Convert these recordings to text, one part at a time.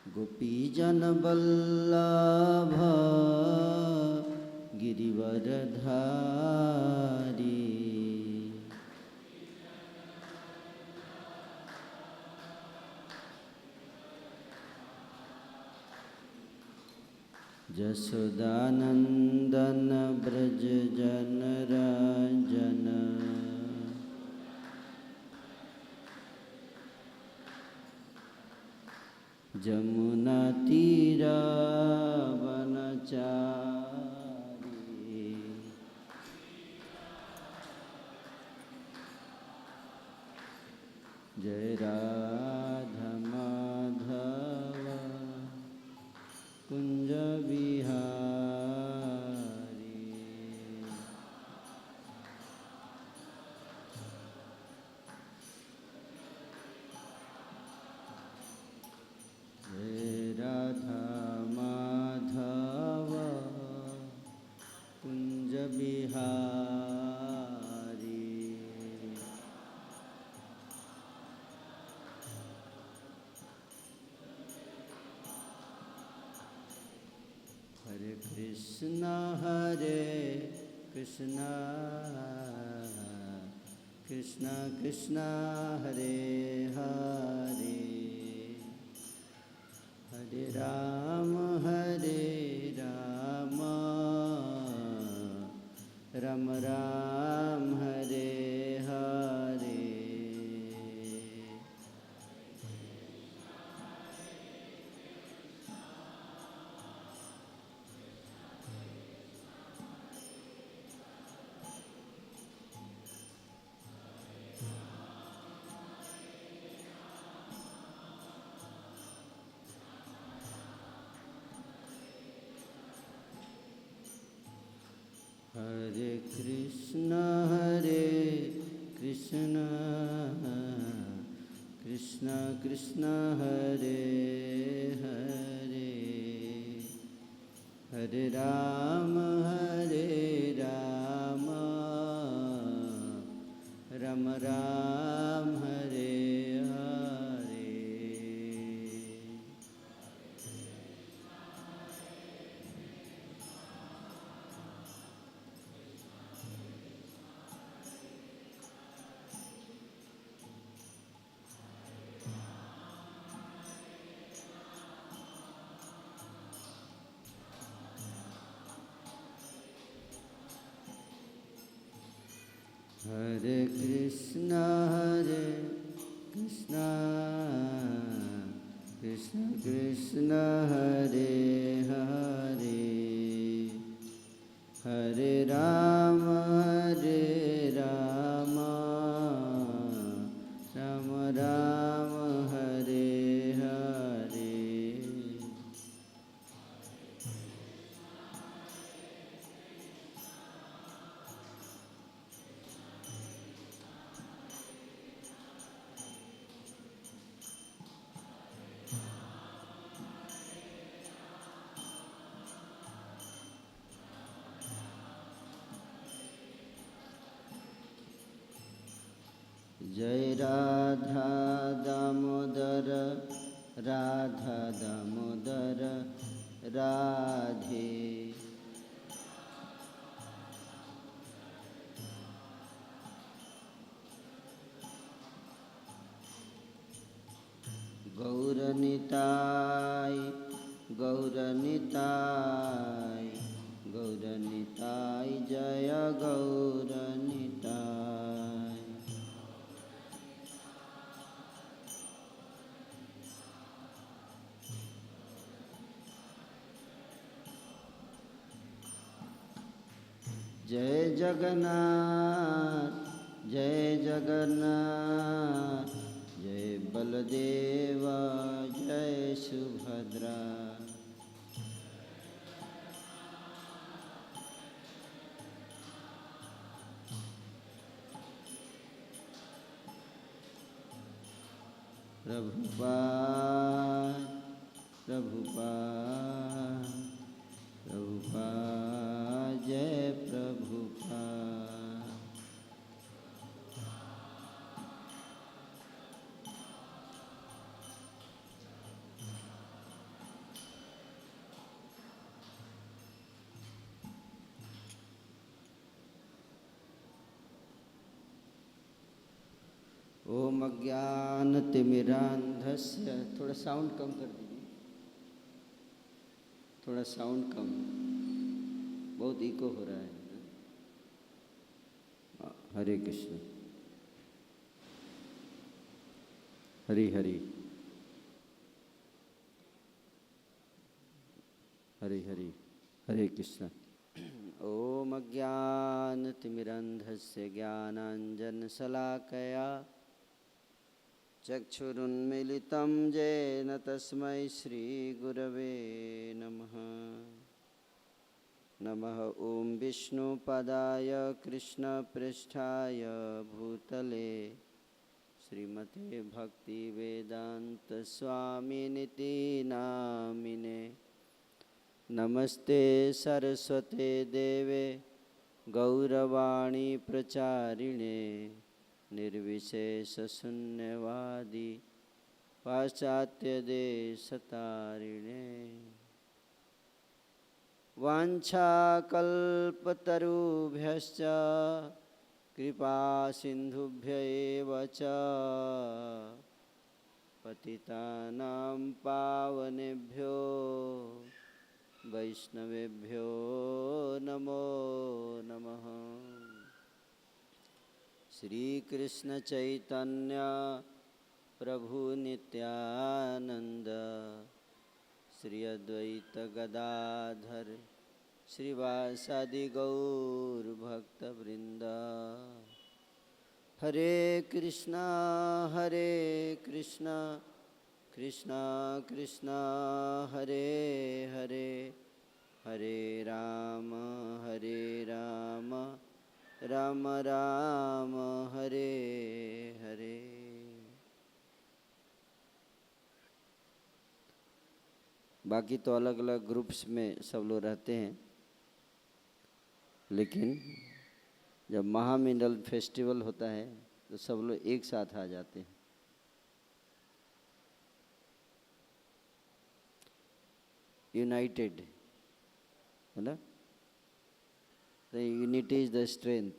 गोपीजन वल्लभ गिरिवरधारी जसोदानंदन ब्रज जन रंजन जमुना तीरा वनचारी जय राधा माधव कुंज बिहारी। जय राधा माधव कुंज बिहारी। हरे कृष्णा कृष्णा कृष्णा हरे हरे हरे राम राम राम हरे हरे। हरे कृष्ण कृष्ण कृष्ण हरे हरे हरे राम राम राम हरे हरे। हरे कृष्ण कृष्ण कृष्ण हरे हरे हरे राम राम राम हरे हरे। जय राधा दामोदर राधे गौरनिताय जय गौरनिताय। जय जगन्नाथ जय बलदेव जय सुभद्रा। प्रभुपाद जय प्रभुपाद। ओम अज्ञानतिमिरान्धस्य, थोड़ा साउंड कम कर दीजिए, थोड़ा साउंड कम, बहुत इको हो रहा है। हरे कृष्ण। हरि हरि हरि हरि हरे कृष्ण। ओम अज्ञानतिमिरन्धस्य ज्ञानाञ्जनशलाकया चक्षुरुन्मीलितं येन तस्मै श्रीगुरवे नमः। नमः ओं विष्णुपदाय कृष्णपृष्ठाय भूतले श्रीमते भक्तिवेदान्तस्वामिनिति नामिने। नमस्ते सरस्वते देवे गौरवाणी प्रचारिणे निर्विशेषशून्यवादी पाश्चात्यदेशतारिणे। वाञ्छाकल्पतरुभ्यश्च कृपासिन्धुभ्य एव च पतितानां पावनेभ्यो वैष्णवेभ्यो नमो नमः। श्रीकृष्ण चैतन्य प्रभु नित्यानंद श्री अद्वैत गदाधर श्रीवासादि गौर भक्तवृंद। हरे कृष्णा कृष्णा कृष्णा हरे हरे, हरे राम राम राम हरे हरे। बाकी तो अलग अलग ग्रुप्स में सब लोग रहते हैं, लेकिन जब महामिंडल फेस्टिवल होता है तो सब लोग एक साथ आ जाते हैं। यूनाइटेड, है ना? The unity is the strength.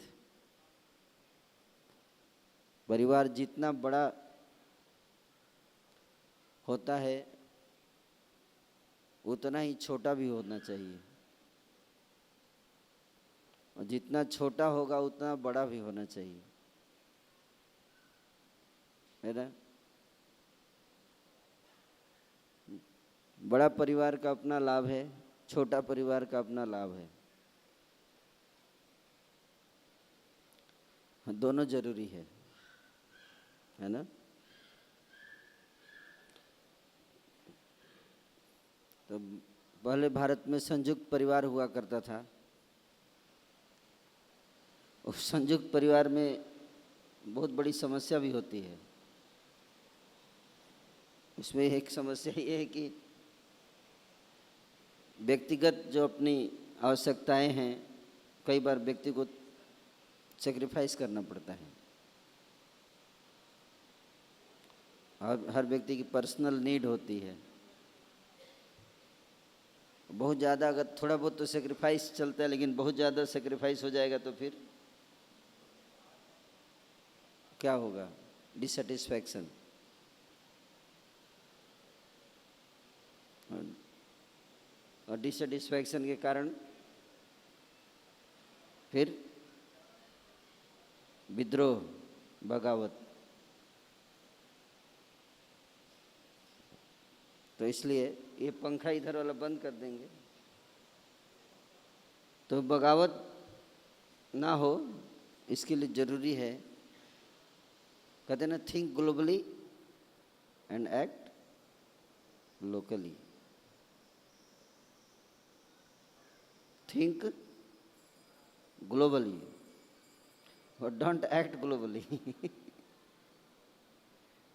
परिवार जितना बड़ा होता है उतना ही छोटा भी होना चाहिए, और जितना छोटा होगा उतना बड़ा भी होना चाहिए, है ना? बड़ा परिवार का अपना लाभ है, छोटा परिवार का अपना लाभ है, दोनों जरूरी है ना? तो पहले भारत में संयुक्त परिवार हुआ करता था। उस संयुक्त परिवार में बहुत बड़ी समस्या भी होती है। इसमें एक समस्या ये है कि व्यक्तिगत जो अपनी आवश्यकताएं हैं, कई बार व्यक्ति को सेक्रीफाइस करना पड़ता है। और हर व्यक्ति की पर्सनल नीड होती है। बहुत ज़्यादा, अगर थोड़ा बहुत तो सेक्रीफाइस चलता है, लेकिन बहुत ज़्यादा सेक्रीफाइस हो जाएगा तो फिर क्या होगा? डिससेटिस्फैक्शन। और डिससेटिस्फैक्शन के कारण फिर विद्रोह, बगावत। तो इसलिए ये पंखा इधर वाला बंद कर देंगे तो बगावत ना हो, इसके लिए जरूरी है, कहते हैं ना, think globally and act locally. Think globally और don't act globally,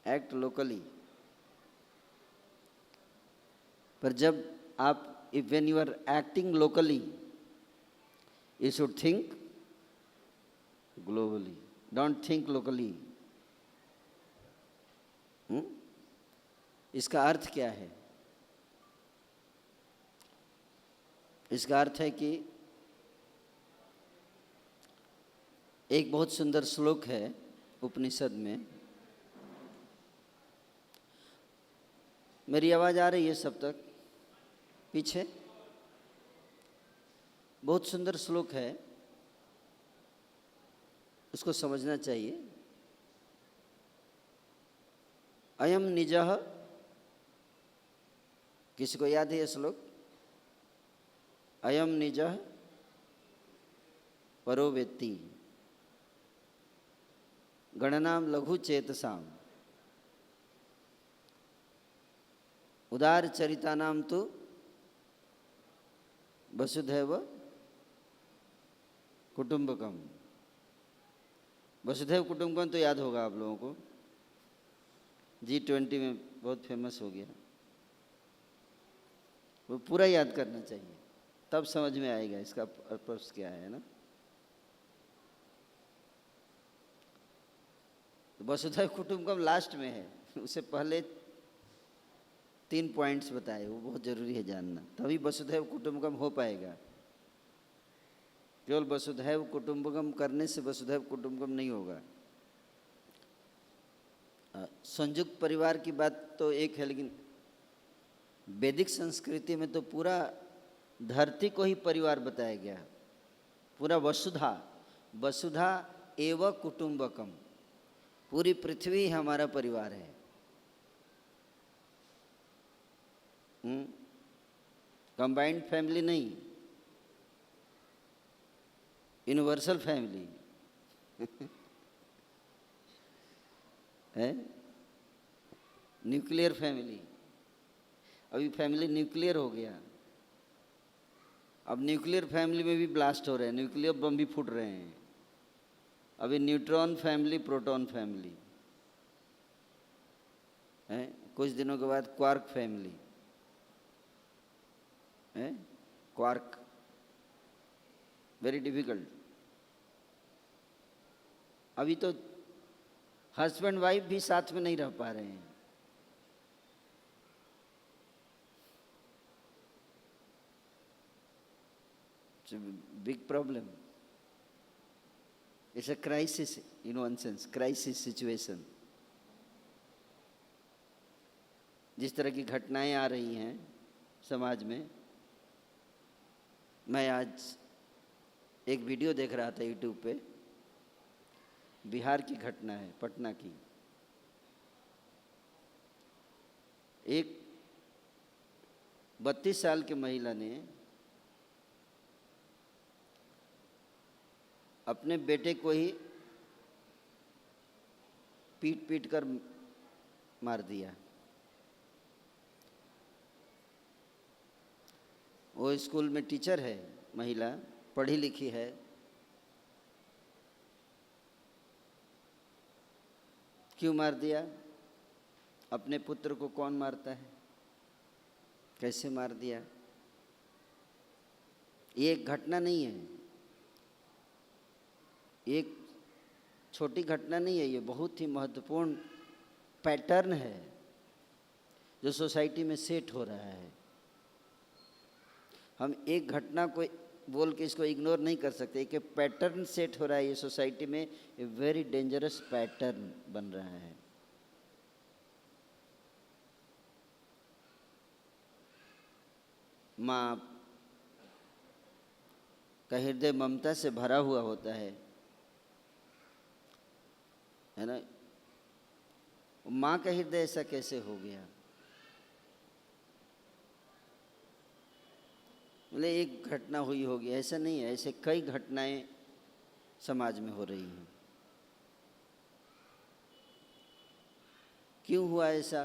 act locally. पर जब आप, when you are acting locally, you should think globally, don't think locally। इसका अर्थ क्या है? इसका अर्थ है कि एक बहुत सुंदर श्लोक है उपनिषद में, मेरी आवाज़ आ रही है सब तक? पीछे बहुत सुंदर श्लोक है, उसको समझना चाहिए। अयम निजः, किसी को याद है ये श्लोक? अयम निजः परो वेत्ति गणनाम लघु चेतसाम उदार चरितानाम तो वसुधैव कुटुंबकम। वसुधैव कुटुंबकम तो याद होगा आप लोगों को, G20 में बहुत फेमस हो गया। वो पूरा याद करना चाहिए, तब समझ में आएगा इसका पर्पस क्या है ना। वसुधैव कुटुंबकम लास्ट में है, उससे पहले 3 पॉइंट्स बताए, वो बहुत जरूरी है जानना, तभी वसुधैव कुटुंबकम हो पाएगा। केवल वसुधैव कुटुंबकम करने से वसुधैव कुटुंबकम नहीं होगा। संयुक्त परिवार की बात तो एक है, लेकिन वैदिक संस्कृति में तो पूरा धरती को ही परिवार बताया गया, पूरा वसुधा, वसुधा एव कुटुंबकम, पूरी पृथ्वी हमारा परिवार है। कंबाइंड फैमिली नहीं, यूनिवर्सल फैमिली है, न्यूक्लियर फैमिली। अभी फैमिली न्यूक्लियर हो गया, अब न्यूक्लियर फैमिली में भी ब्लास्ट हो रहे हैं, न्यूक्लियर बम भी फूट रहे हैं। अभी न्यूट्रॉन फैमिली, प्रोटॉन फैमिली है, कुछ दिनों के बाद क्वार्क फैमिली है। Quark very difficult. अभी तो हस्बैंड वाइफ भी साथ में नहीं रह पा रहे हैं। Big problem, it's a crisis in one sense, crisis situation. जिस तरह की घटनाएं आ रही हैं समाज में, मैं आज एक वीडियो देख रहा था यूट्यूब पे, बिहार की घटना है, पटना की। एक 32 साल की महिला ने अपने बेटे को ही पीट पीट कर मार दिया। वो स्कूल में टीचर है, महिला पढ़ी लिखी है। क्यों मार दिया? अपने पुत्र को कौन मारता है? कैसे मार दिया? ये एक घटना नहीं है, एक छोटी घटना नहीं है, ये बहुत ही महत्वपूर्ण पैटर्न है जो सोसाइटी में सेट हो रहा है। हम एक घटना को बोल के इसको इग्नोर नहीं कर सकते, एक पैटर्न सेट हो रहा है ये सोसाइटी में, ए वेरी डेंजरस पैटर्न बन रहा है। माँ का हृदय ममता से भरा हुआ होता है ना। माँ का हृदय ऐसा कैसे हो गया? मतलब एक घटना हुई होगी, ऐसा नहीं है, ऐसे कई घटनाएं समाज में हो रही हैं। क्यों हुआ ऐसा?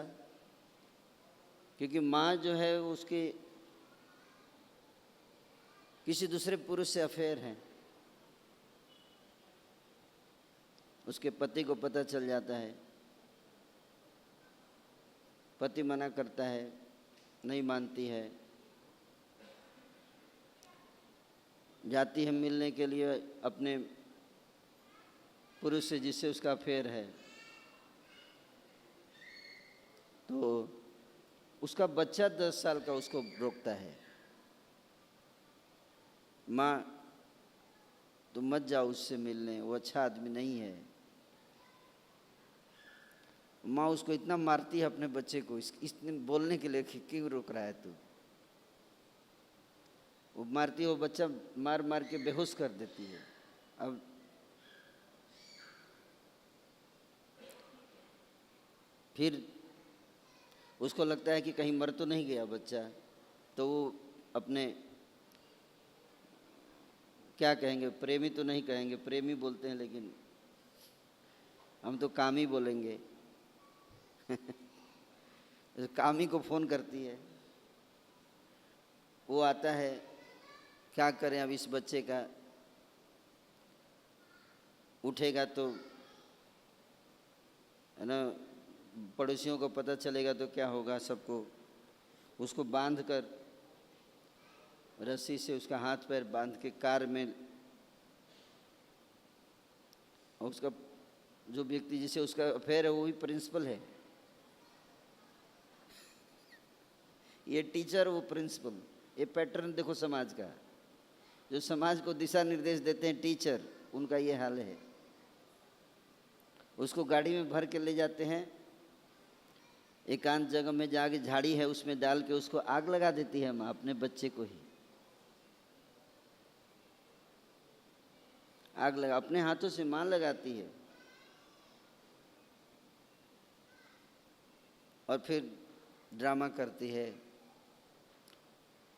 क्योंकि माँ जो है उसके किसी दूसरे पुरुष से अफेयर है, उसके पति को पता चल जाता है, पति मना करता है, नहीं मानती है, जाती है मिलने के लिए अपने पुरुष से जिससे उसका अफेयर है, तो उसका बच्चा 10 साल का उसको रोकता है, माँ तुम मत जाओ उससे मिलने, वो अच्छा आदमी नहीं है। माँ उसको इतना मारती है अपने बच्चे को, इसने बोलने के लिए कि क्यों रोक रहा है तू। वो मारती है, वो बच्चा मार मार के बेहोश कर देती है। अब फिर उसको लगता है कि कहीं मर तो नहीं गया बच्चा, तो वो अपने क्या कहेंगे, प्रेमी तो नहीं कहेंगे, प्रेमी बोलते हैं लेकिन हम तो कामी बोलेंगे कामी को फ़ोन करती है, वो आता है, क्या करें अब इस बच्चे का, उठेगा तो है ना, पड़ोसियों को पता चलेगा तो क्या होगा सबको। उसको बांध कर रस्सी से उसका हाथ पैर बांध के कार में, और उसका जो व्यक्ति जिसे उसका अफेयर है वो भी प्रिंसिपल है, ये टीचर वो प्रिंसिपल। ये पैटर्न देखो समाज का, जो समाज को दिशा निर्देश देते हैं टीचर, उनका ये हाल है। उसको गाड़ी में भर के ले जाते हैं, एकांत जगह में जाके झाड़ी है उसमें डाल के उसको आग लगा देती है माँ, अपने बच्चे को ही आग लगा, अपने हाथों से माँ लगाती है। और फिर ड्रामा करती है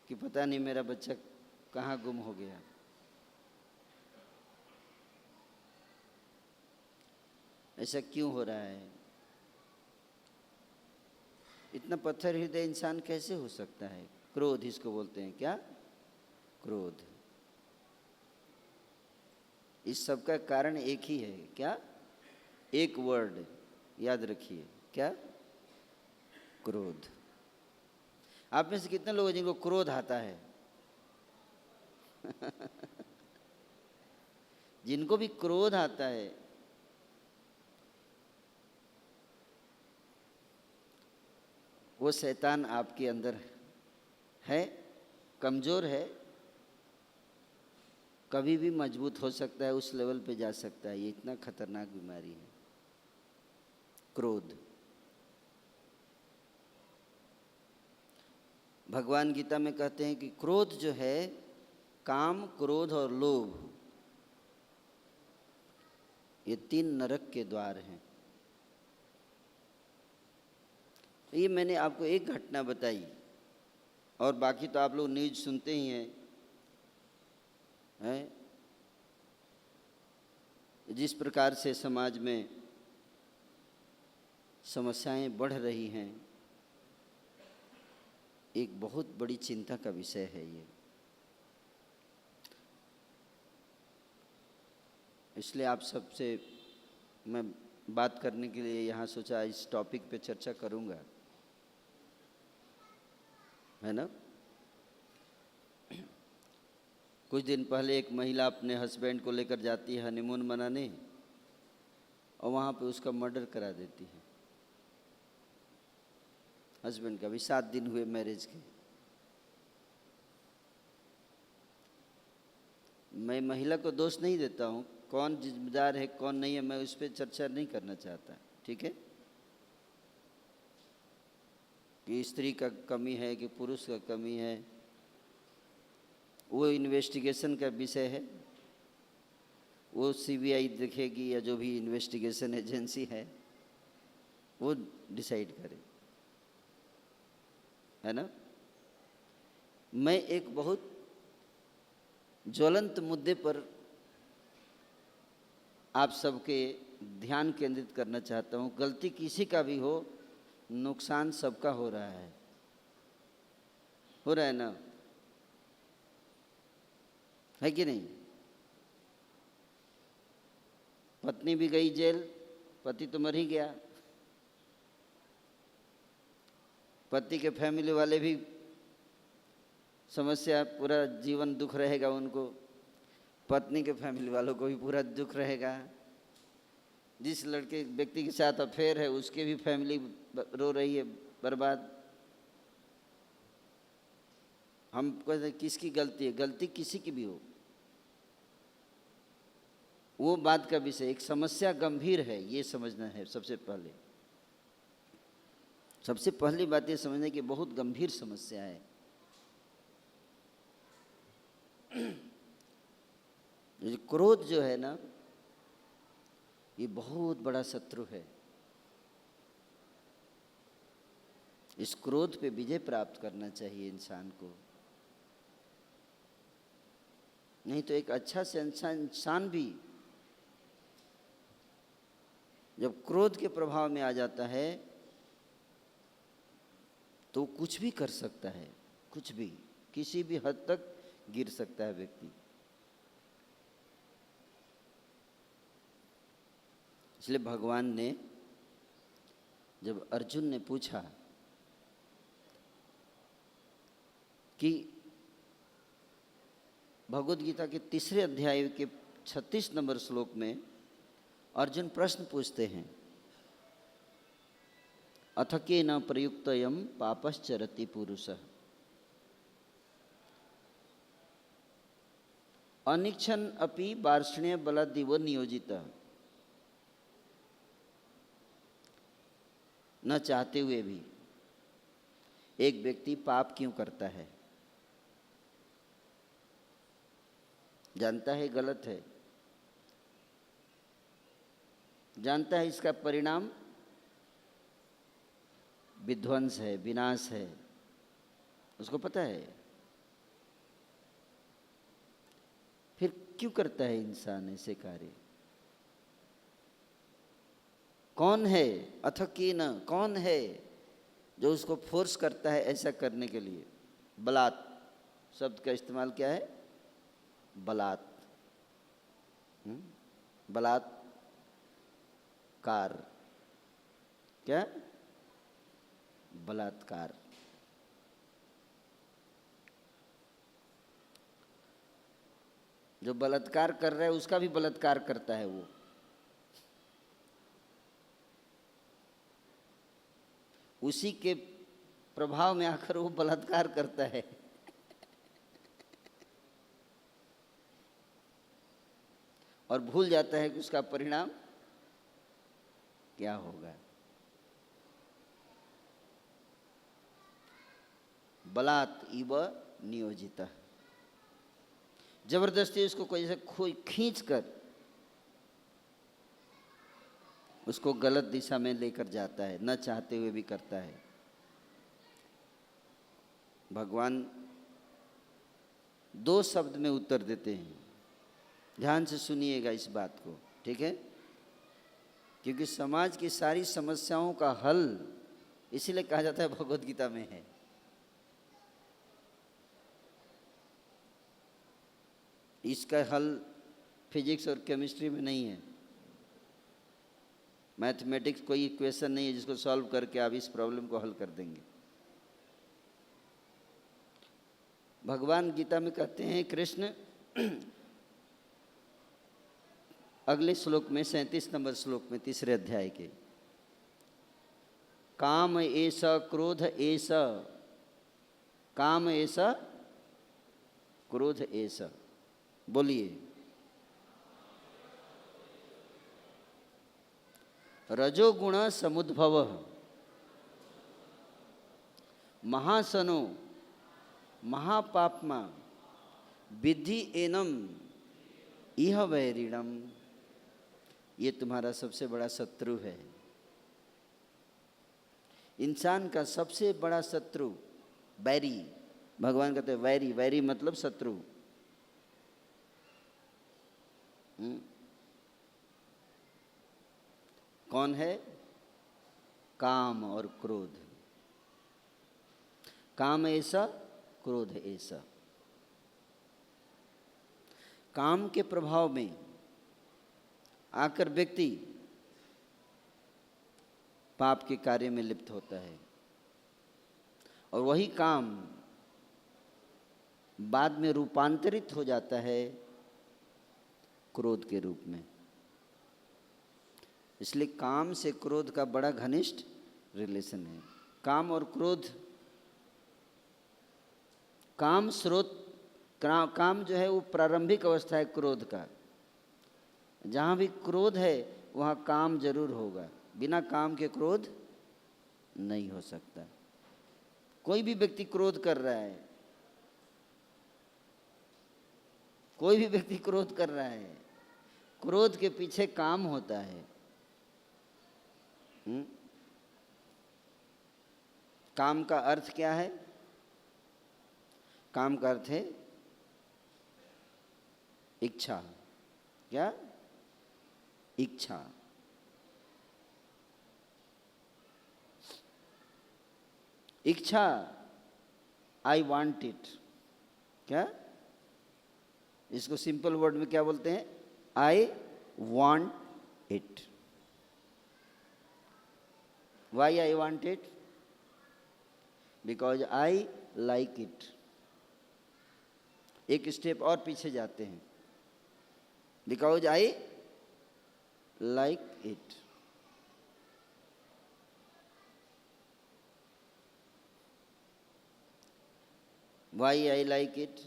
कि पता नहीं मेरा बच्चा कहाँ गुम हो गया। ऐसा क्यों हो रहा है? इतना पत्थर हृदय इंसान कैसे हो सकता है? क्रोध इसको बोलते हैं, क्या? क्रोध। इस सब का कारण एक ही है, क्या? एक वर्ड याद रखिए, क्या? क्रोध। आप में से कितने लोग हैं जिनको क्रोध आता है? जिनको भी क्रोध आता है, वो शैतान आपके अंदर है, कमज़ोर है, कभी भी मजबूत हो सकता है, उस लेवल पे जा सकता है। ये इतना खतरनाक बीमारी है क्रोध। भगवान गीता में कहते हैं कि क्रोध जो है, काम, क्रोध और लोभ, ये 3 नरक के द्वार हैं। ये मैंने आपको एक घटना बताई, और बाकी तो आप लोग न्यूज़ सुनते ही हैं, जिस प्रकार से समाज में समस्याएं बढ़ रही हैं, एक बहुत बड़ी चिंता का विषय है ये। इसलिए आप सबसे मैं बात करने के लिए यहाँ सोचा, इस टॉपिक पे चर्चा करूँगा, है ना। कुछ दिन पहले एक महिला अपने हस्बैंड को लेकर जाती है हनीमून मनाने, और वहाँ पे उसका मर्डर करा देती है। हस्बैंड का भी 7 दिन हुए मैरिज के। मैं महिला को दोष नहीं देता हूँ, कौन जिम्मेदार है कौन नहीं है, मैं उस पर चर्चा नहीं करना चाहता, ठीक है, कि स्त्री का कमी है कि पुरुष का कमी है, वो इन्वेस्टिगेशन का विषय है, वो सीबीआई देखेगी या जो भी इन्वेस्टिगेशन एजेंसी है वो डिसाइड करे, है ना। मैं एक बहुत ज्वलंत मुद्दे पर आप सबके ध्यान केंद्रित करना चाहता हूँ। गलती किसी का भी हो, नुकसान सबका हो रहा है ना, है कि नहीं। पत्नी भी गई जेल, पति तो मर ही गया, पति के फैमिली वाले भी समस्या, पूरा जीवन दुख रहेगा उनको, पत्नी के फैमिली वालों को भी पूरा दुख रहेगा, जिस लड़के व्यक्ति के साथ अफेयर है उसके भी फैमिली रो रही है, बर्बाद। हम कहते हैं किसकी गलती है? गलती किसी की भी हो, वो बात का विषय, एक समस्या गंभीर है, ये समझना है सबसे पहले। सबसे पहली बात ये समझने की बहुत गंभीर समस्या है। ये क्रोध जो है ना, ये बहुत बड़ा शत्रु है। इस क्रोध पे विजय प्राप्त करना चाहिए इंसान को, नहीं तो एक अच्छा से अच्छा इंसान भी जब क्रोध के प्रभाव में आ जाता है तो कुछ भी कर सकता है, कुछ भी, किसी भी हद तक गिर सकता है व्यक्ति। इसलिए भगवान ने, जब अर्जुन ने पूछा कि भगवद गीता के 3 अध्याय के 36 नंबर श्लोक में अर्जुन प्रश्न पूछते हैं, अथ केन प्रयुक्तयं पापश्चरति पुरुषः अनिच्छन् अपि वार्ष्ण्य बलादिव नियोजितः। न चाहते हुए भी एक व्यक्ति पाप क्यों करता है? जानता है गलत है, जानता है इसका परिणाम विध्वंस है, विनाश है, उसको पता है, फिर क्यों करता है इंसान ऐसे कार्य? कौन है? अथ केन, कौन है जो उसको फोर्स करता है ऐसा करने के लिए? बलात् शब्द का इस्तेमाल क्या है? बलात्, बलात्कार, क्या? बलात्कार। जो बलात्कार कर रहा है उसका भी बलात्कार करता है वो। उसी के प्रभाव में आकर वो बलात्कार करता है। और भूल जाता है कि उसका परिणाम क्या होगा। बलात् इव नियोजितः, जबरदस्ती उसको कोई ऐसे खींच कर उसको गलत दिशा में लेकर जाता है, न चाहते हुए भी करता है। भगवान 2 शब्द में उत्तर देते हैं, ध्यान से सुनिएगा इस बात को, ठीक है? क्योंकि समाज की सारी समस्याओं का हल इसीलिए कहा जाता है भगवद गीता में है। इसका हल फिजिक्स और केमिस्ट्री में नहीं है। मैथमेटिक्स कोई इक्वेशन नहीं है जिसको सॉल्व करके आप इस प्रॉब्लम को हल कर देंगे। भगवान गीता में कहते हैं कृष्ण, अगले श्लोक में 37 नंबर श्लोक में 3 अध्याय के, काम एष क्रोध एष, काम एष क्रोध एष। बोलिए, रजोगुण समुद्भव महासनो महापाप्मा विद्धि एनम इह वैरिणम। ये तुम्हारा सबसे बड़ा शत्रु है। इंसान का सबसे बड़ा शत्रु बैरी, भगवान कहते हैं वैरी, वैरी मतलब शत्रु। कौन है? काम और क्रोध। काम ऐसा, क्रोध ऐसा। काम के प्रभाव में आकर व्यक्ति पाप के कार्य में लिप्त होता है, और वही काम बाद में रूपांतरित हो जाता है क्रोध के रूप में। इसलिए काम से क्रोध का बड़ा घनिष्ठ रिलेशन है। काम और क्रोध, काम स्रोत, काम जो है वो प्रारंभिक अवस्था है क्रोध का। जहाँ भी क्रोध है वहाँ काम जरूर होगा, बिना काम के क्रोध नहीं हो सकता। कोई भी व्यक्ति क्रोध कर रहा है, कोई भी व्यक्ति क्रोध कर रहा है, क्रोध के पीछे काम होता है। काम का अर्थ क्या है? काम का अर्थ है इच्छा। क्या? इच्छा। इच्छा, आई वांट इट। क्या? इसको सिंपल वर्ड में क्या बोलते हैं? I want it. Why I want it? Because I like it. एक स्टेप और पीछे जाते हैं, because I like it. Why I like it?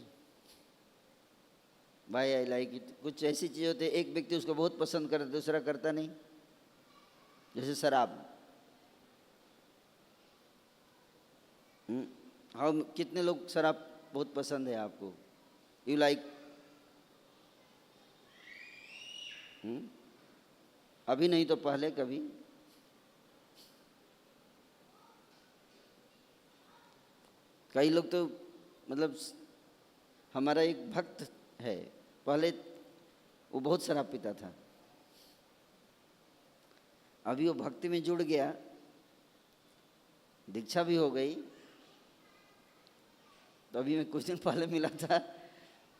Why I like it. कुछ ऐसी चीज़ होती है, एक व्यक्ति उसको बहुत पसंद करता है, दूसरा करता नहीं। जैसे शराब। हाँ, कितने लोग शराब बहुत पसंद है आपको? You like? अभी नहीं तो पहले कभी? कई लोग तो मतलब, हमारा एक भक्त है, पहले वो बहुत शराब पीता था, अभी वो भक्ति में जुड़ गया, दीक्षा भी हो गई। तो अभी मैं कुछ दिन पहले मिला था,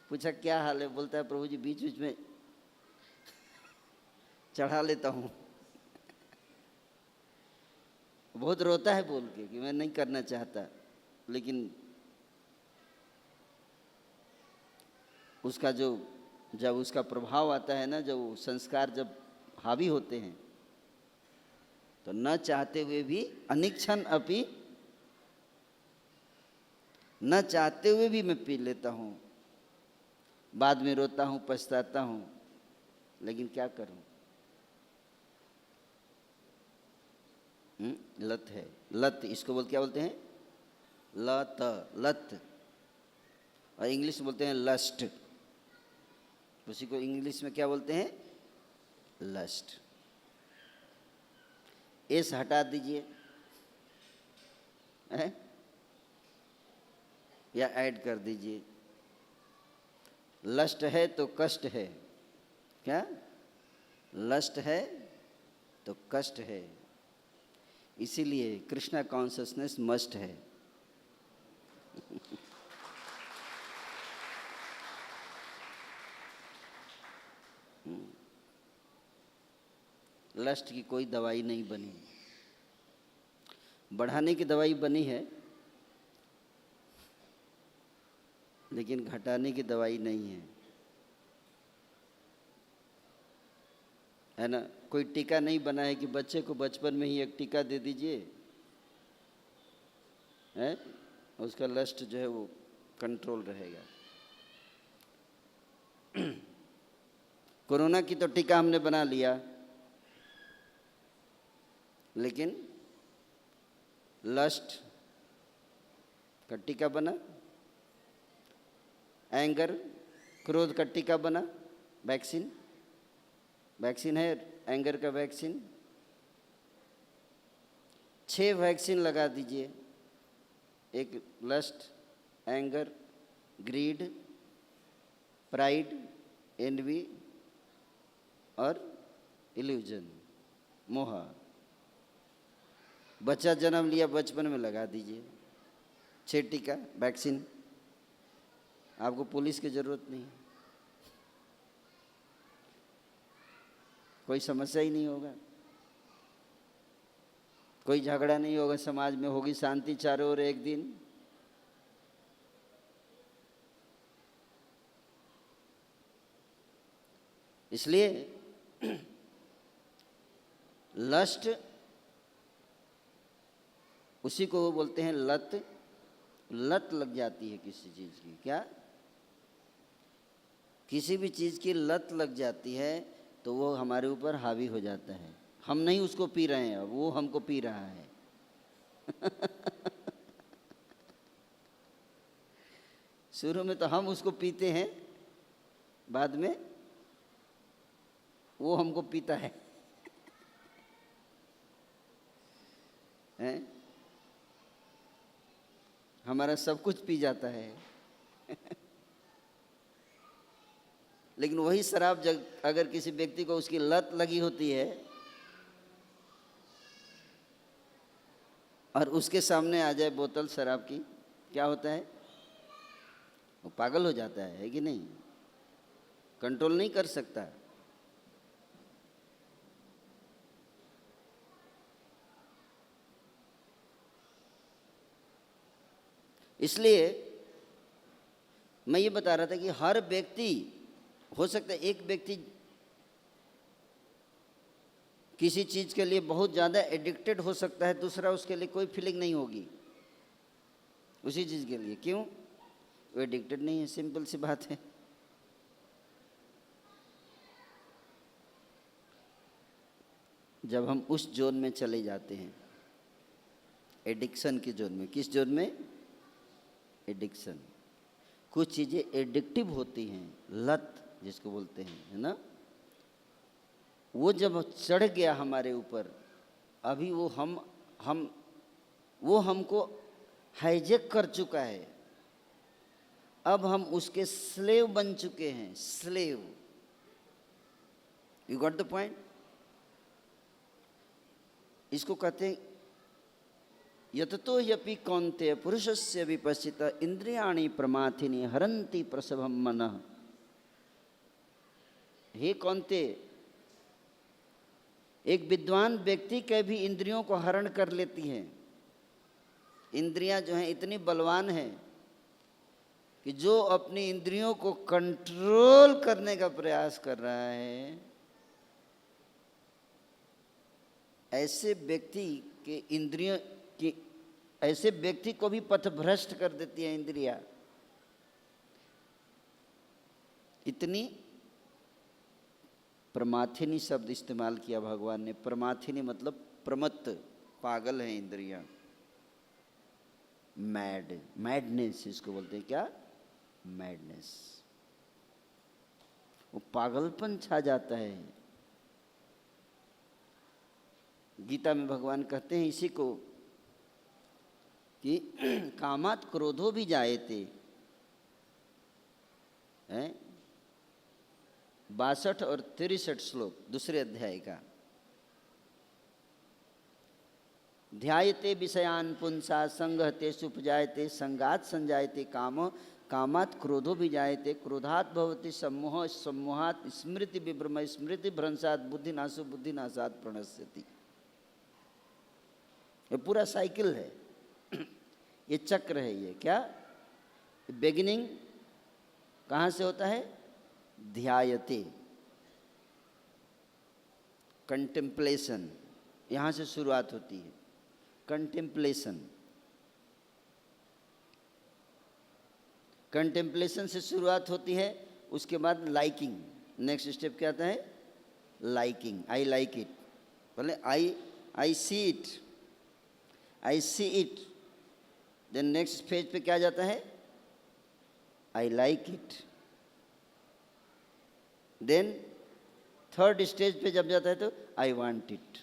पूछा क्या हाल है? बोलता है प्रभु जी बीच बीच में चढ़ा लेता हूँ। बहुत रोता है बोल के कि मैं नहीं करना चाहता, लेकिन उसका जब उसका प्रभाव आता है ना, जब संस्कार जब हावी होते हैं, तो न चाहते हुए भी अनिच्छन अपि, न चाहते हुए भी मैं पी लेता हूँ। बाद में रोता हूँ, पछताता हूँ, लेकिन क्या करूँ? लत है। लत, इसको क्या बोलते हैं? लत। लत। और इंग्लिश में बोलते हैं लस्ट। उसी को इंग्लिश में क्या बोलते हैं? लस्ट। एस हटा दीजिए, या ऐड कर दीजिए। लस्ट है तो कष्ट है। क्या? लस्ट है तो कष्ट है, इसीलिए कृष्णा कॉन्शसनेस मस्ट है। लस्ट की कोई दवाई नहीं बनी, बढ़ाने की दवाई बनी है, लेकिन घटाने की दवाई नहीं है ना? कोई टीका नहीं बना है कि बच्चे को बचपन में ही एक टीका दे दीजिए, है, उसका लस्ट जो है वो कंट्रोल रहेगा। कोरोना की तो टीका हमने बना लिया, लेकिन लस्ट का टीका बना, एंगर, क्रोध का टीका बना, वैक्सीन। वैक्सीन है एंगर का वैक्सीन। 6 वैक्सीन लगा दीजिए, एक lust, anger, greed, pride, envy और इल्यूजन, मोह। बच्चा जन्म लिया, बचपन में लगा दीजिए 6 टीका वैक्सीन। आपको पुलिस की जरूरत नहीं, कोई समस्या ही नहीं होगा, कोई झगड़ा नहीं होगा, समाज में होगी शांति चारों ओर एक दिन। इसलिए लस्ट, उसी को वो बोलते हैं लत। लत लग जाती है किसी चीज की। क्या? किसी भी चीज की लत लग जाती है तो वो हमारे ऊपर हावी हो जाता है। हम नहीं उसको पी रहे हैं, अब वो हमको पी रहा है। शुरू में तो हम उसको पीते हैं, बाद में वो हमको पीता है, हैं? हमारा सब कुछ पी जाता है। लेकिन वही शराब जब अगर किसी व्यक्ति को उसकी लत लगी होती है और उसके सामने आ जाए बोतल शराब की, क्या होता है? वो पागल हो जाता है कि नहीं? कंट्रोल नहीं कर सकता। इसलिए मैं ये बता रहा था कि हर व्यक्ति, हो सकता है एक व्यक्ति किसी चीज के लिए बहुत ज्यादा एडिक्टेड हो सकता है, दूसरा उसके लिए कोई फीलिंग नहीं होगी उसी चीज के लिए। क्यों? वो एडिक्टेड नहीं है, सिंपल सी बात है। जब हम उस जोन में चले जाते हैं, एडिक्शन के जोन में। किस जोन में? एडिक्शन। कुछ चीजें एडिक्टिव होती हैं, लत जिसको बोलते हैं, है ना? वो जब चढ़ गया हमारे ऊपर, अभी वो वो हमको हाईजेक कर चुका है। अब हम उसके स्लेव बन चुके हैं, slave. You got the point? इसको कहते हैं यततो यपि कौन्तेय पुरुषस्य विपश्चित इंद्रियाणि प्रमाथिनी हरन्ति प्रसभम मनः। हे कौन्तेय, एक विद्वान व्यक्ति के भी इंद्रियों को हरण कर लेती हैं। इंद्रियां जो हैं इतनी बलवान हैं कि जो अपनी इंद्रियों को कंट्रोल करने का प्रयास कर रहा है, ऐसे व्यक्ति के इंद्रियों की, ऐसे व्यक्ति को भी पथभ्रष्ट कर देती है इंद्रियां। इतनी प्रमाथिनी शब्द इस्तेमाल किया भगवान ने। प्रमाथिनी मतलब प्रमत्त, पागल है इंद्रियां। मैड, मैडनेस इसको बोलते हैं। क्या? मैडनेस। वो पागलपन छा जाता है। गीता में भगवान कहते हैं इसी को कि कामात क्रोधो भी जायते, हैं? 62 और 63 श्लोक दूसरे अध्याय का। ध्यायते विषयान पुंसा संगहते सुपजायते संगात संजायते काम कामात क्रोधो भी जायते क्रोधात भवति सम्मोह सम्मोहात स्मृति विभ्रम स्मृति भ्रंशात बुद्धिनाशो बुद्धिनाशात प्रणश्यति। ये पूरा साइकिल है, ये चक्र है। ये क्या? बिगिनिंग कहाँ से होता है? ध्यायते, कंटेम्पलेशन, यहाँ से शुरुआत होती है। कंटेम्पलेशन, कंटेम्पलेशन से शुरुआत होती है। उसके बाद लाइकिंग, नेक्स्ट स्टेप क्या आता है? लाइकिंग। आई लाइक इट, पहले I see it, I see it. Then next phase पे क्या जाता है? I like it. Then third stage पे जब जाता है तो I want it.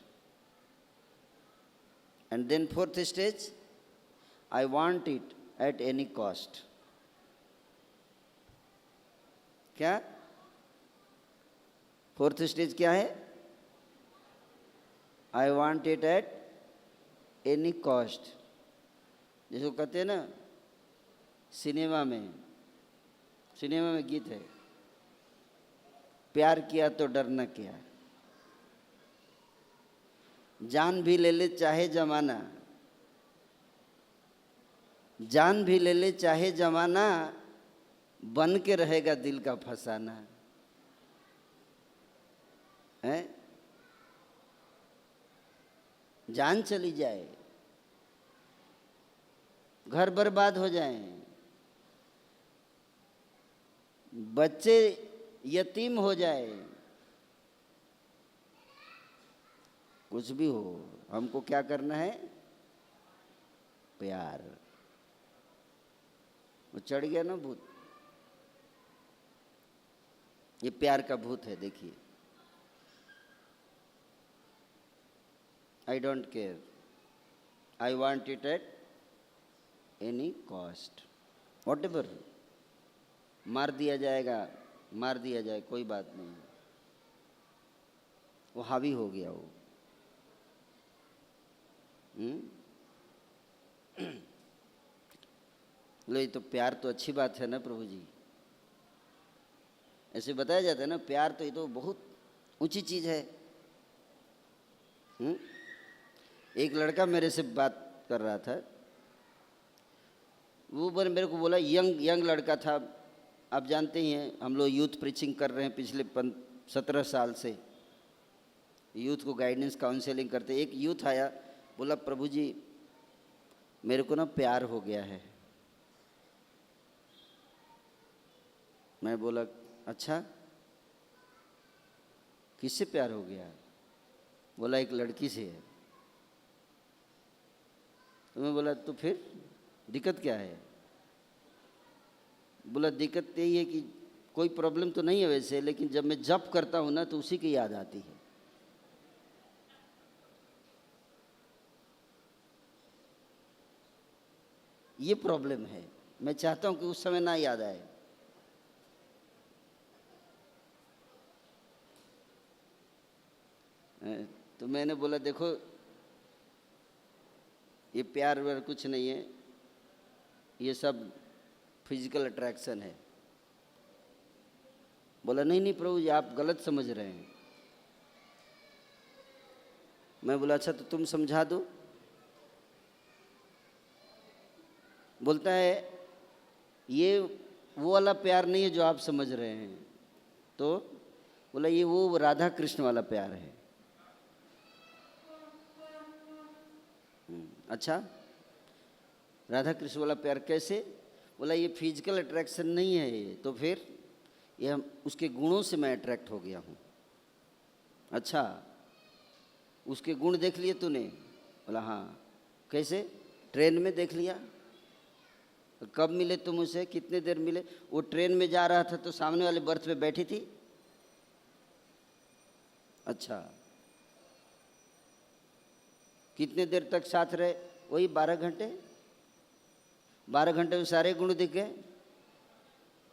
And then fourth stage, I want it at any cost. क्या? फोर्थ स्टेज क्या है? I want it at any cost. जिसको कहते हैं ना, सिनेमा में गीत है, प्यार किया तो डरना क्या, जान भी ले ले चाहे जमाना, जान भी ले ले चाहे जमाना, बन के रहेगा दिल का फसाना। है? जान चली जाए, घर बर्बाद हो जाए, बच्चे यतीम हो जाए, कुछ भी हो, हमको क्या करना है? प्यार। वो चढ़ गया ना भूत, ये प्यार का भूत है। देखिए, I don't care, I want it at any cost, what ever, मार दिया जाएगा, मार दिया जाए, कोई बात नहीं। वो हावी हो गया वो। लो, ये तो प्यार तो अच्छी बात है ना प्रभु जी। ऐसे बताया जाता है ना, प्यार तो ये तो बहुत ऊंची चीज है। एक लड़का मेरे से बात कर रहा था, वो मेरे को बोला, यंग लड़का था। आप जानते ही हैं, हम लोग यूथ प्रीचिंग कर रहे हैं पिछले 17 साल से, यूथ को गाइडेंस काउंसलिंग करते। एक यूथ आया, बोला प्रभु जी मेरे को ना प्यार हो गया है। मैं बोला अच्छा, किससे प्यार हो गया? बोला एक लड़की से है। तो मैं बोला तो फिर दिक्कत क्या है? बोला दिक्कत यही है कि कोई प्रॉब्लम तो नहीं है वैसे, लेकिन जब मैं जप करता हूं ना तो उसी की याद आती है। ये प्रॉब्लम है, मैं चाहता हूं कि उस समय ना याद आए। तो मैंने बोला देखो, ये प्यार व्यार कुछ नहीं है, ये सब फिजिकल अट्रैक्शन है। बोला नहीं नहीं प्रभु जी, आप गलत समझ रहे हैं। मैं बोला अच्छा तो तुम समझा दो। बोलता है ये वो वाला प्यार नहीं है जो आप समझ रहे हैं। तो बोला ये वो राधा कृष्ण वाला प्यार है। अच्छा, राधा कृष्ण वाला प्यार कैसे? बोला ये फिजिकल अट्रैक्शन नहीं है ये, तो फिर ये उसके गुणों से मैं अट्रैक्ट हो गया हूँ। अच्छा, उसके गुण देख लिए तूने? बोला हाँ। कैसे? ट्रेन में देख लिया। कब मिले तुम उसे, कितने देर मिले? वो ट्रेन में जा रहा था तो सामने वाले बर्थ पे बैठी थी। अच्छा, कितने देर तक साथ रहे? वही 12 घंटे। 12 घंटे में सारे गुण दिख गए?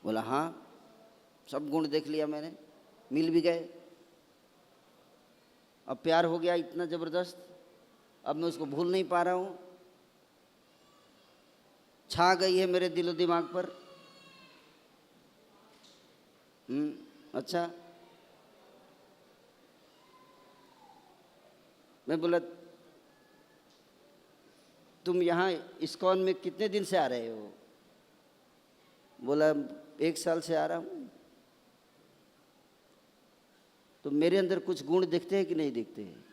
बोला हाँ, सब गुण देख लिया मैंने, मिल भी गए। अब प्यार हो गया इतना जबरदस्त, अब मैं उसको भूल नहीं पा रहा हूँ, छा गई है मेरे दिलो दिमाग पर। अच्छा, मैं बोला तुम यहाँ इस्कॉन में कितने दिन से आ रहे हो? बोला 1 साल से आ रहा हूँ। तो मेरे अंदर कुछ गुण दिखते हैं कि नहीं दिखते हैं?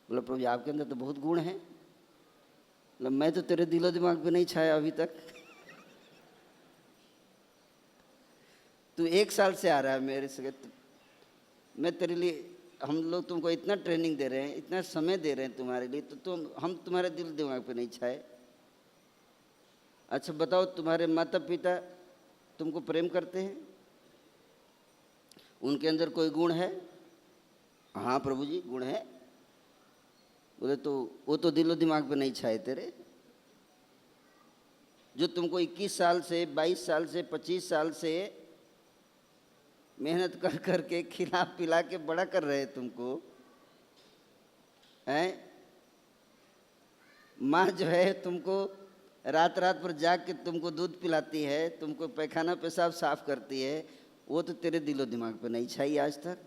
बोला प्रभु जी आपके अंदर तो बहुत गुण हैं। बोला मैं तो तेरे दिलो दिमाग पे नहीं छाया अभी तक। तू 1 साल से आ रहा है मेरे से, मैं तेरे लिए, हम लोग तुमको इतना ट्रेनिंग दे रहे हैं, इतना समय दे रहे हैं तुम्हारे लिए, तो हम तुम्हारे दिल दिमाग पे नहीं छाए। अच्छा बताओ, तुम्हारे माता पिता तुमको प्रेम करते हैं? उनके अंदर कोई गुण है? हाँ प्रभु जी गुण है। बोले तो वो तो दिलो दिमाग पे नहीं छाए तेरे। जो तुमको 21 साल से, 22 साल से, 25 साल से मेहनत कर करके खिला पिला के बड़ा कर रहे तुमको हैं। माँ जो है तुमको रात रात पर जाग के तुमको दूध पिलाती है, तुमको पैखाना पेशाब साफ करती है, वो तो तेरे दिलो दिमाग पे नहीं छाई आज तक।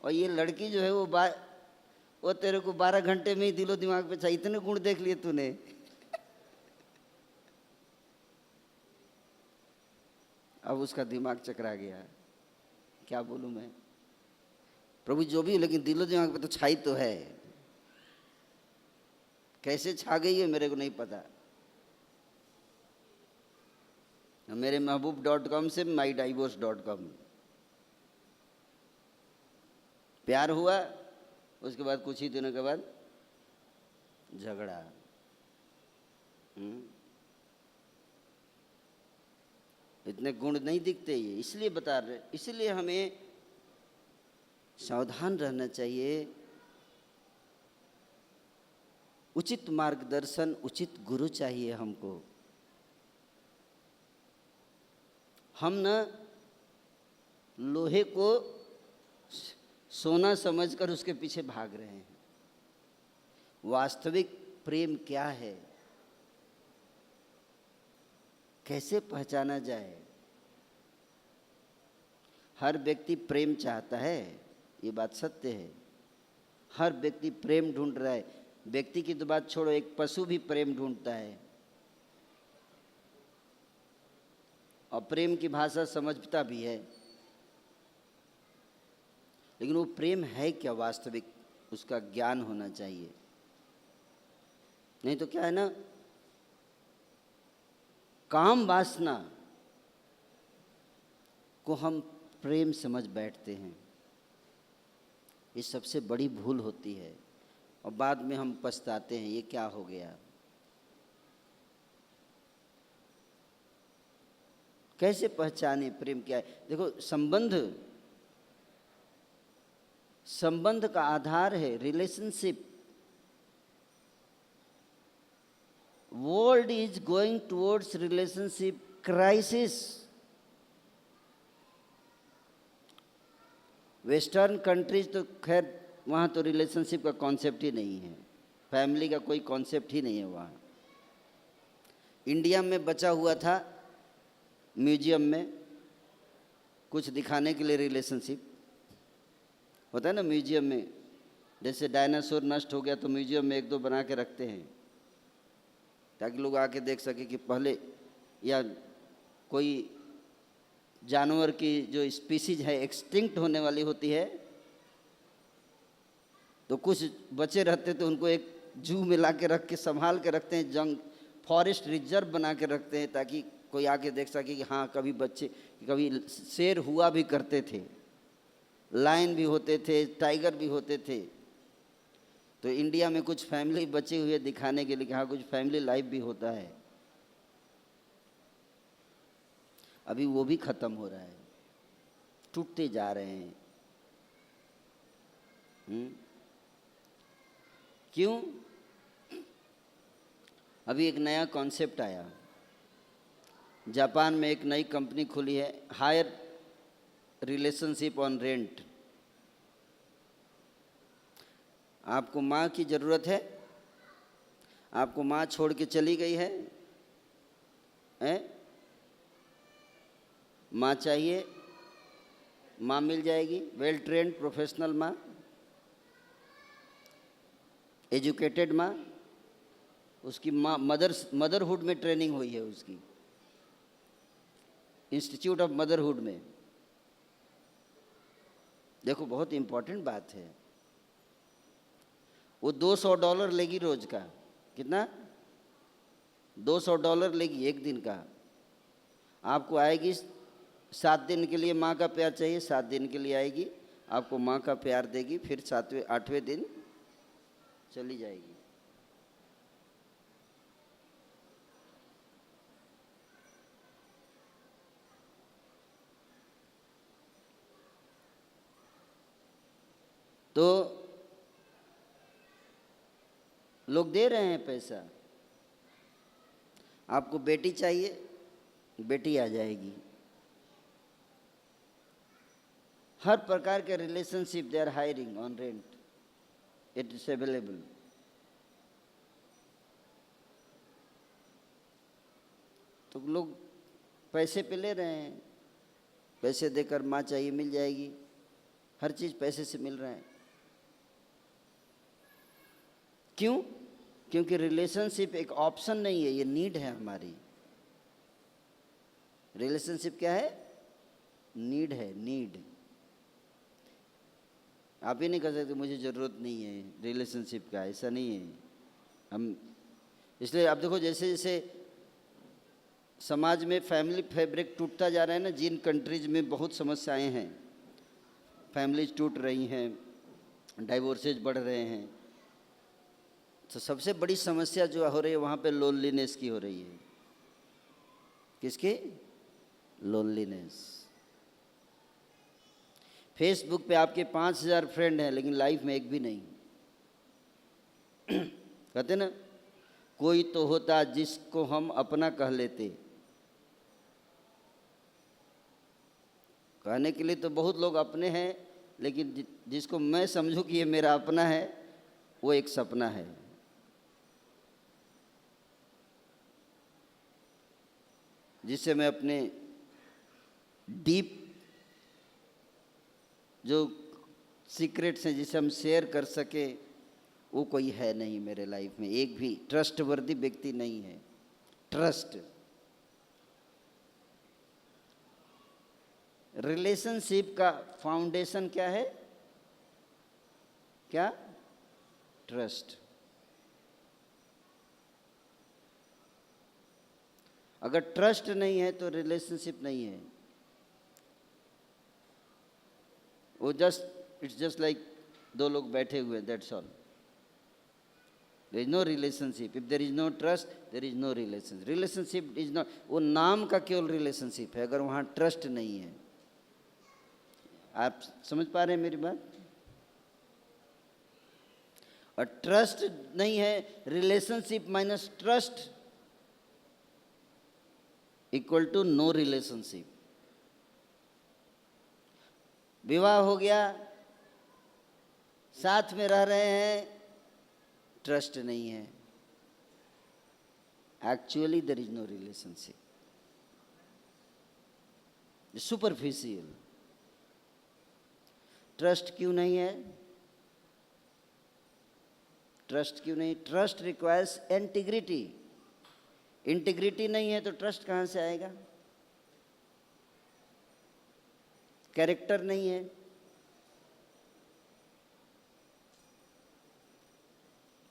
और ये लड़की जो है वो तेरे को 12 घंटे में ही दिलो दिमाग पे छाई। इतने गुण देख लिए तूने। अब उसका दिमाग चकरा गया। क्या बोलूं मैं? प्रभु जो भी, लेकिन दिलो दिमाग पे तो छाई तो है। कैसे छा गई है मेरे को नहीं पता। मेरे महबूब.com से mydivorce.com। प्यार हुआ उसके बाद कुछ ही दिनों के बाद झगड़ा। इतने गुण नहीं दिखते ये, इसलिए बता रहे, इसलिए हमें सावधान रहना चाहिए। उचित मार्गदर्शन, उचित गुरु चाहिए हमको। हम न लोहे को सोना समझकर उसके पीछे भाग रहे हैं। वास्तविक प्रेम क्या है, कैसे पहचाना जाए? हर व्यक्ति प्रेम चाहता है, ये बात सत्य है। हर व्यक्ति प्रेम ढूंढ रहा है। व्यक्ति की तो बात छोड़ो, एक पशु भी प्रेम ढूंढता है और प्रेम की भाषा समझता भी है। लेकिन वो प्रेम है क्या वास्तविक, उसका ज्ञान होना चाहिए। नहीं तो क्या है ना, काम वासना को हम प्रेम समझ बैठते हैं। ये सबसे बड़ी भूल होती है और बाद में हम पछताते हैं, ये क्या हो गया। कैसे पहचाने प्रेम क्या है? देखो, संबंध का आधार है relationship. World is going towards relationship crisis. Western countries तो खैर वहाँ तो रिलेशनशिप का कॉन्सेप्ट ही नहीं है, फैमिली का कोई कॉन्सेप्ट ही नहीं है वहाँ। इंडिया में बचा हुआ था म्यूजियम में कुछ दिखाने के लिए रिलेशनशिप होता है ना म्यूजियम में। जैसे डायनासोर नष्ट हो गया तो म्यूजियम में एक दो बना के रखते हैं ताकि लोग आके देख सके कि पहले, या कोई जानवर की जो स्पीसीज है एक्सटिंक्ट होने वाली होती है तो कुछ बचे रहते तो उनको एक जू में ला के रख के संभाल के रखते हैं, जंग फॉरेस्ट रिजर्व बना के रखते हैं ताकि कोई आके देख सके कि हाँ कभी कभी शेर हुआ भी करते थे, लायन भी होते थे, टाइगर भी होते थे। तो इंडिया में कुछ फैमिली बचे हुए दिखाने के लिए कि हाँ कुछ फैमिली लाइफ भी होता है। अभी वो भी खत्म हो रहा है, टूटते जा रहे हैं। क्यों? अभी एक नया कॉन्सेप्ट आया, जापान में एक नई कंपनी खुली है, हायर रिलेशनशिप ऑन रेंट। आपको माँ की ज़रूरत है, आपको माँ छोड़ के चली गई है, माँ चाहिए, माँ मिल जाएगी, वेल ट्रेंड प्रोफेशनल माँ, एजुकेटेड माँ। उसकी माँ मदरहुड में ट्रेनिंग हुई है, उसकी इंस्टीट्यूट ऑफ मदरहुड में। देखो बहुत इम्पोर्टेंट बात है। वो $200 लेगी रोज का। कितना? $200 लेगी एक दिन का। आपको आएगी 7 दिन के लिए, माँ का प्यार चाहिए 7 दिन के लिए आएगी, आपको माँ का प्यार देगी, फिर 7वें 8वें दिन चली जाएगी। तो लोग दे रहे हैं पैसा। आपको बेटी चाहिए, बेटी आ जाएगी। हर प्रकार के relationship they are hiring on rent, it is available. तो लोग पैसे पे ले रहे हैं, पैसे देकर माँ चाहिए मिल जाएगी, हर चीज़ पैसे से मिल रहा है। क्यों? क्योंकि रिलेशनशिप एक ऑप्शन नहीं है, ये नीड है हमारी। रिलेशनशिप क्या है? नीड है, नीड। आप ही नहीं कह सकते मुझे ज़रूरत नहीं है रिलेशनशिप का, ऐसा नहीं है। हम इसलिए आप देखो जैसे जैसे समाज में फैमिली फैब्रिक टूटता जा रहा है ना, जिन कंट्रीज में बहुत समस्याएं हैं, फैमिलीज टूट रही हैं, डाइवोर्सेज बढ़ रहे हैं। तो सबसे बड़ी समस्या जो हो रही है वहाँ पे लोनलीनेस की हो रही है। किसकी? लोनलीनेस। फेसबुक पे आपके 5,000 फ्रेंड हैं लेकिन लाइफ में एक भी नहीं। कहते ना, कोई तो होता जिसको हम अपना कह लेते। कहने के लिए तो बहुत लोग अपने हैं, लेकिन जिसको मैं समझूं कि ये मेरा अपना है, वो एक सपना है। जिससे मैं अपने डीप जो सीक्रेट्स हैं जिसे हम शेयर कर सके, वो कोई है नहीं मेरे लाइफ में। एक भी ट्रस्टवर्दी व्यक्ति नहीं है। ट्रस्ट, रिलेशनशिप का फाउंडेशन क्या है? क्या? ट्रस्ट। अगर ट्रस्ट नहीं है तो रिलेशनशिप नहीं है। वो इट्स जस्ट लाइक दो लोग बैठे हुए, that's all. There is no relationship. If there is no trust, there is no relationship. Relationship is not, वो नाम का केवल रिलेशनशिप है अगर वहाँ ट्रस्ट नहीं है। आप समझ पा रहे हैं मेरी बात? और ट्रस्ट नहीं है, relationship minus trust equal to no relationship. विवाह हो गया, साथ में रह रहे हैं, ट्रस्ट नहीं है, actually there is no relationship, superficial. Trust क्यों नहीं है? ट्रस्ट क्यों नहीं? Trust requires integrity. इंटीग्रिटी नहीं है तो ट्रस्ट कहाँ से आएगा? कैरेक्टर नहीं है।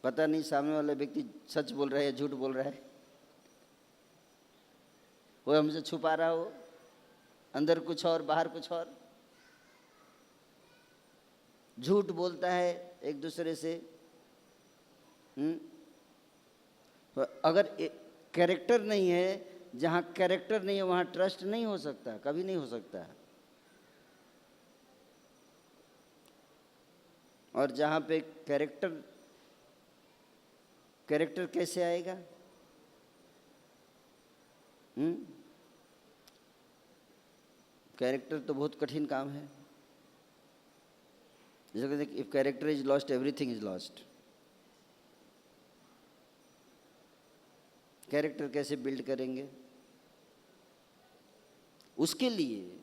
पता नहीं सामने वाला व्यक्ति सच बोल रहा है या झूठ बोल रहा है, वो हमसे छुपा रहा हो, अंदर कुछ और बाहर कुछ और, झूठ बोलता है एक दूसरे से। तो अगर कैरेक्टर नहीं है, जहाँ कैरेक्टर नहीं है वहाँ ट्रस्ट नहीं हो सकता, कभी नहीं हो सकता। और जहाँ पे कैरेक्टर कैसे आएगा? कैरेक्टर तो बहुत कठिन काम है। जैसे कहते हैं, if character is lost everything is lost. Character कैसे बिल्ड करेंगे? उसके लिए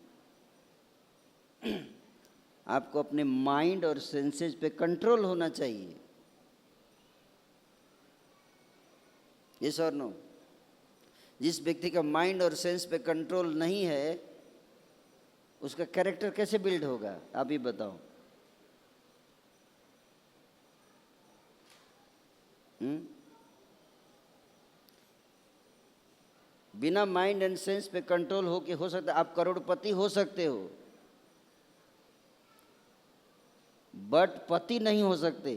आपको अपने माइंड और सेंसेस पे कंट्रोल होना चाहिए। यस और नो? जिस व्यक्ति का माइंड और सेंस पे कंट्रोल नहीं है, उसका कैरेक्टर कैसे बिल्ड होगा? आप ही बताओ। बिना माइंड एंड सेंस पे कंट्रोल हो के हो सकता है आप करोड़पति हो सकते हो, बट पति नहीं हो सकते।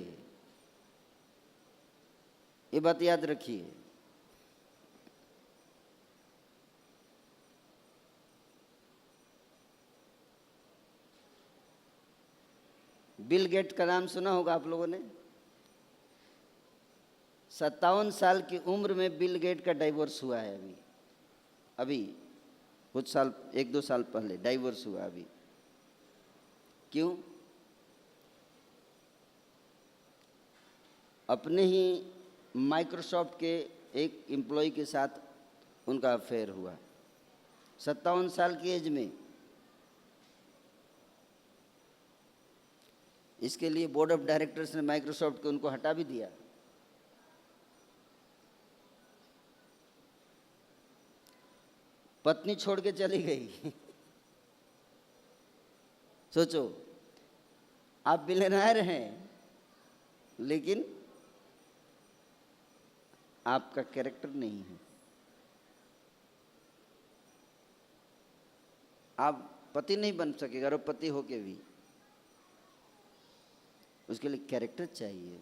ये बात याद रखिए। बिल गेट का नाम सुना होगा आप लोगों ने। 57 साल की उम्र में बिल गेट का डाइवोर्स हुआ है। अभी कुछ साल, 1-2 साल पहले डाइवोर्स हुआ। अभी क्यों? अपने ही माइक्रोसॉफ्ट के एक एम्प्लॉय के साथ उनका अफेयर हुआ 57 साल की एज में। इसके लिए बोर्ड ऑफ डायरेक्टर्स ने माइक्रोसॉफ्ट को उनको हटा भी दिया। पत्नी छोड़ के चली गई। सोचो, आप बिलियनर हैं लेकिन आपका कैरेक्टर नहीं है। आप पति नहीं बन सकेगा, और पति होके भी। उसके लिए कैरेक्टर चाहिए,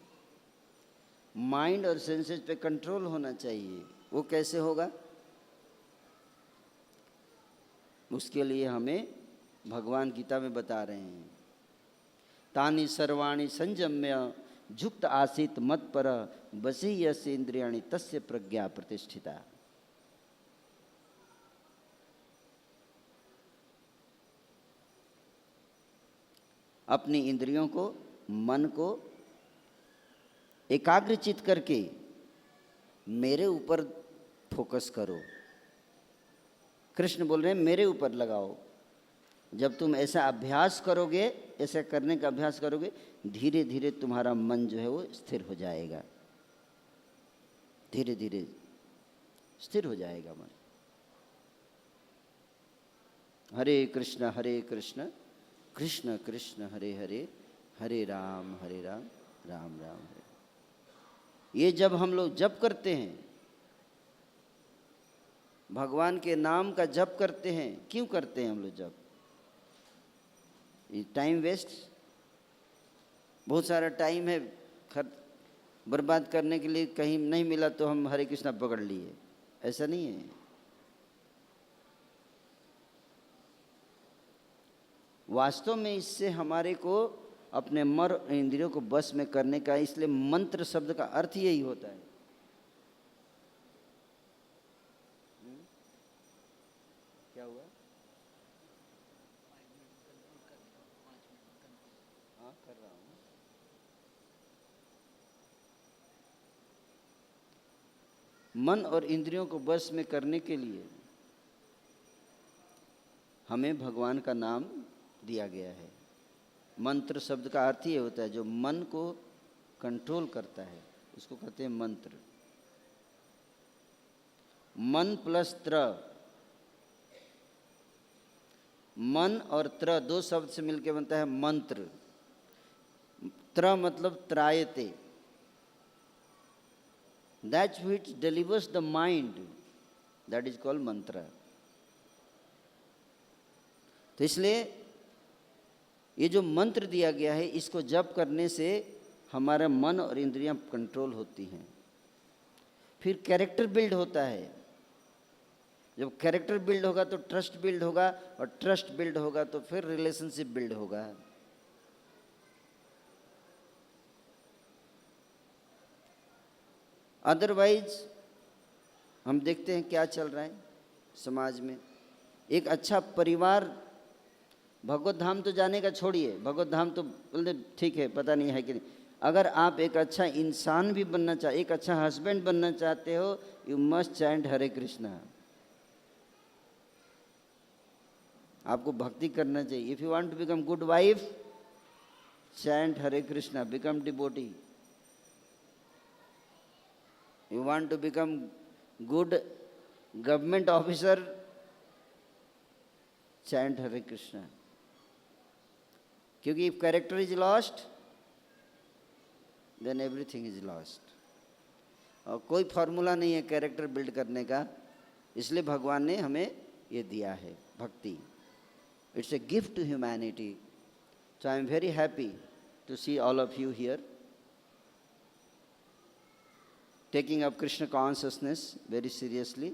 माइंड और सेंसेस पे कंट्रोल होना चाहिए। वो कैसे होगा? उसके लिए हमें भगवान गीता में बता रहे हैं, तानि सर्वाणि संयम्य जुक्त आसीत मत पर बसी यस्य इंद्रियाणि तस्य प्रज्ञा प्रतिष्ठिता। अपनी इंद्रियों को, मन को एकाग्रचित करके मेरे ऊपर फोकस करो। कृष्ण बोल रहे हैं मेरे ऊपर लगाओ। जब तुम ऐसा अभ्यास करोगे, ऐसा करने का अभ्यास करोगे, धीरे धीरे तुम्हारा मन जो है वो स्थिर हो जाएगा, धीरे धीरे स्थिर हो जाएगा मन। हरे कृष्ण कृष्ण कृष्ण हरे हरे, हरे राम राम राम हरे। ये जब हम लोग जप करते हैं, भगवान के नाम का जप करते हैं, क्यों करते हैं हम लोग जप? ये टाइम वेस्ट, बहुत सारा टाइम है बर्बाद करने के लिए। कहीं नहीं मिला तो हम हरे कृष्णा पकड़ लिए, ऐसा नहीं है। वास्तव में इससे हमारे को अपने मन इंद्रियों को बस में करने का, इसलिए मंत्र शब्द का अर्थ यही होता है। क्या हुआ? हाँ, कर रहा हूँ। मन और इंद्रियों को बस में करने के लिए हमें भगवान का नाम दिया गया है। मंत्र शब्द का अर्थ ये होता है जो मन को कंट्रोल करता है, उसको कहते हैं मंत्र। मन प्लस त्र, मन और त्र दो शब्द से मिलकर बनता है मंत्र। त्र मतलब त्रायते, that which delivers the mind, that is called mantra. तो इसलिए ये जो मंत्र दिया गया है, इसको जप करने से हमारा मन और इंद्रियां कंट्रोल होती हैं। फिर कैरेक्टर बिल्ड होता है। जब कैरेक्टर बिल्ड होगा तो ट्रस्ट बिल्ड होगा, और ट्रस्ट बिल्ड होगा तो फिर रिलेशनशिप बिल्ड होगा। अदरवाइज हम देखते हैं क्या चल रहा है समाज में। एक अच्छा परिवार, भगवत धाम तो जाने का छोड़िए, भगवत धाम तो बोलते ठीक है, पता नहीं है कि नहीं। अगर आप एक अच्छा इंसान भी बनना चाहते, एक अच्छा हस्बैंड बनना चाहते हो, you must chant Hare Krishna. आपको भक्ति करना चाहिए। If you want to become good wife, chant Hare Krishna, become devotee. You want to become good government officer, chant Hare Krishna. क्योंकि if character is lost, then everything is lost. और कोई फॉर्मूला नहीं है कैरेक्टर बिल्ड करने का, इसलिए भगवान ने हमें ये दिया है भक्ति। It's a gift to humanity. So I am very happy to see all of you here taking up Krishna consciousness very seriously.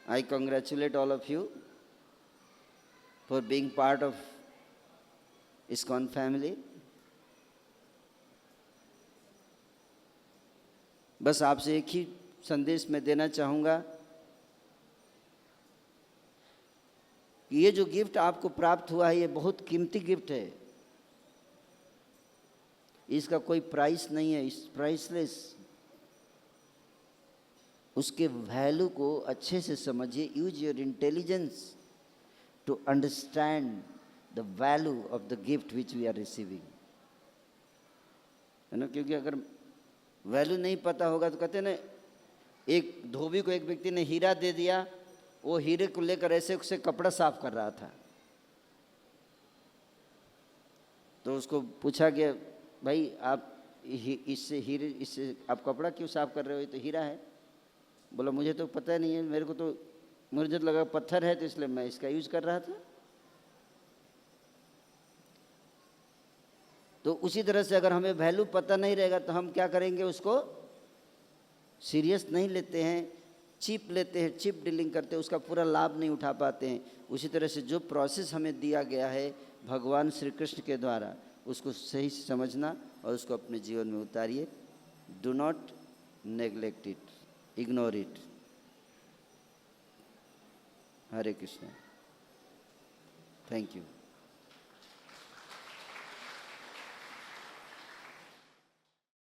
I congratulate all of you for being part of ISKCON family. बस आपसे एक ही संदेश मैं देना चाहूँगा कि ये जो गिफ्ट आपको प्राप्त हुआ है, ये बहुत कीमती गिफ्ट है। इसका कोई प्राइस नहीं है, इस प्राइसलेस। उसके वैल्यू को अच्छे से समझिए। Use your intelligence to understand the value of the gift which we are receiving, है ना। क्योंकि अगर वैल्यू नहीं पता होगा तो कहते ना, एक धोबी को एक व्यक्ति ने हीरा दे दिया, वो हीरे को लेकर ऐसे उससे कपड़ा साफ कर रहा था। तो उसको पूछा गया, भाई आप इससे आप कपड़ा क्यों साफ कर रहे हो, ये तो हीरा है। बोला मुझे तो पता नहीं है, मेरे को तो मुझे लगा पत्थर है, तो इसलिए मैं इसका यूज कर रहा था। तो उसी तरह से अगर हमें वैल्यू पता नहीं रहेगा तो हम क्या करेंगे, उसको सीरियस नहीं लेते हैं, चिप लेते हैं, चिप डीलिंग करते हैं, उसका पूरा लाभ नहीं उठा पाते हैं। उसी तरह से जो प्रोसेस हमें दिया गया है भगवान श्री कृष्ण के द्वारा, उसको सही से समझना और उसको अपने जीवन में उतारिए। Do not neglect it, ignore it. Hare Krishna. Thank you.